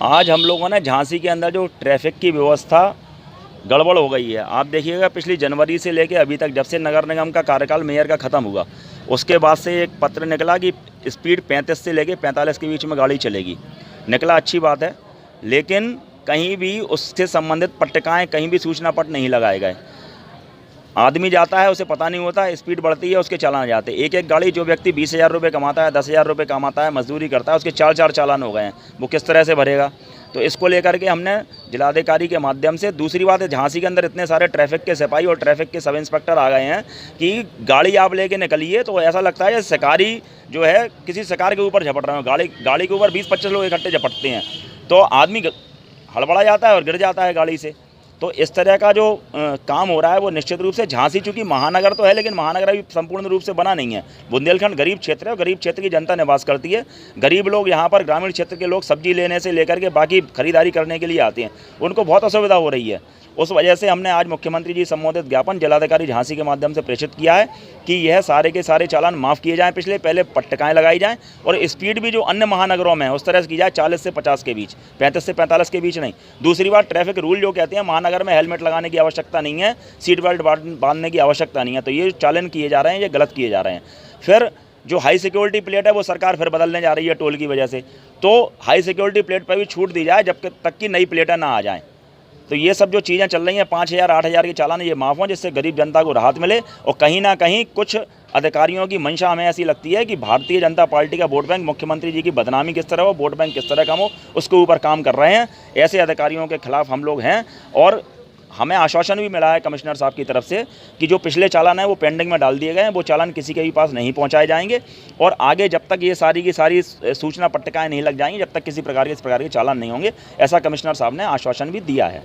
आज हम लोगों ने झांसी के अंदर जो ट्रैफिक की व्यवस्था गड़बड़ हो गई है। आप देखिएगा पिछली जनवरी से लेके अभी तक, जब से नगर निगम का कार्यकाल मेयर का ख़त्म हुआ, उसके बाद से एक पत्र निकला कि स्पीड 35 से लेके 45 के बीच में गाड़ी चलेगी। निकला, अच्छी बात है, लेकिन कहीं भी उससे संबंधित पट्टिकाएँ, कहीं भी सूचना पट नहीं लगाए गए। आदमी जाता है, उसे पता नहीं होता, स्पीड बढ़ती है, उसके चालान जाते हैं। एक एक गाड़ी, जो व्यक्ति 20,000 रुपये कमाता है, 10,000 रुपये कमाता है, मजदूरी करता है, उसके 4-4 चालान हो गए हैं। वो किस तरह से भरेगा? तो इसको लेकर के हमने जिलाधिकारी के माध्यम से, दूसरी बात है, झांसी के अंदर इतने सारे ट्रैफिक के सिपाही और ट्रैफिक के सब इंस्पेक्टर आ गए हैं कि गाड़ी आप लेके निकलिए तो ऐसा लगता है शिकारी जो है किसी शिकार के ऊपर झपट रहे हो। गाड़ी के ऊपर 20-25 लोग इकट्ठे झपटते हैं, तो आदमी हड़बड़ा जाता है और गिर जाता है गाड़ी से। तो इस तरह का जो काम हो रहा है वो निश्चित रूप से, झांसी चूँकि महानगर तो है, लेकिन महानगर अभी संपूर्ण रूप से बना नहीं है। बुंदेलखंड गरीब क्षेत्र है और गरीब क्षेत्र की जनता निवास करती है। गरीब लोग यहाँ पर, ग्रामीण क्षेत्र के लोग सब्जी लेने से लेकर के बाकी खरीदारी करने के लिए आते हैं, उनको बहुत असुविधा हो रही है। उस वजह से हमने आज मुख्यमंत्री जी संबोधित ज्ञापन जिलाधिकारी झांसी के माध्यम से प्रेषित किया है कि यह सारे के सारे चालान माफ़ किए जाएँ, पहले पट्टिकाएँ लगाई जाएँ और स्पीड भी जो अन्य महानगरों में है उस तरह से की जाए, 40 से 50 के बीच, 35 से 45 के बीच नहीं। दूसरी बात, ट्रैफिक रूल जो कहते हैं महानगर में हेलमेट लगाने की आवश्यकता नहीं है, सीट बेल्ट बांधने की आवश्यकता नहीं है, तो ये चालन किए जा रहे हैं, ये गलत किए जा रहे हैं। फिर जो हाई सिक्योरिटी प्लेट है वो सरकार फिर बदलने जा रही है टोल की वजह से, तो हाई सिक्योरिटी प्लेट पर भी छूट दी जाए जब तक कि नई प्लेटें ना आ जाएँ। तो ये सब जो चीज़ें चल रही हैं, 5,000 8,000 के चालान ये माफ़ हों, जिससे गरीब जनता को राहत मिले। और कहीं ना कहीं कुछ अधिकारियों की मंशा हमें ऐसी लगती है कि भारतीय जनता पार्टी का वोट बैंक, मुख्यमंत्री जी की बदनामी किस तरह हो, वोट बैंक किस तरह कम हो, उसके ऊपर काम कर रहे हैं। ऐसे अधिकारियों के खिलाफ हम लोग हैं और हमें आश्वासन भी मिला है कमिश्नर साहब की तरफ से कि जो पिछले चालान हैं वो पेंडिंग में डाल दिए गए हैं, वो चालान किसी के भी पास नहीं पहुंचाए जाएंगे। और आगे जब तक ये सारी की सारी सूचना पट्टिकाएँ नहीं लग जाएंगी, जब तक किसी प्रकार के इस प्रकार के चालान नहीं होंगे, ऐसा कमिश्नर साहब ने आश्वासन भी दिया है।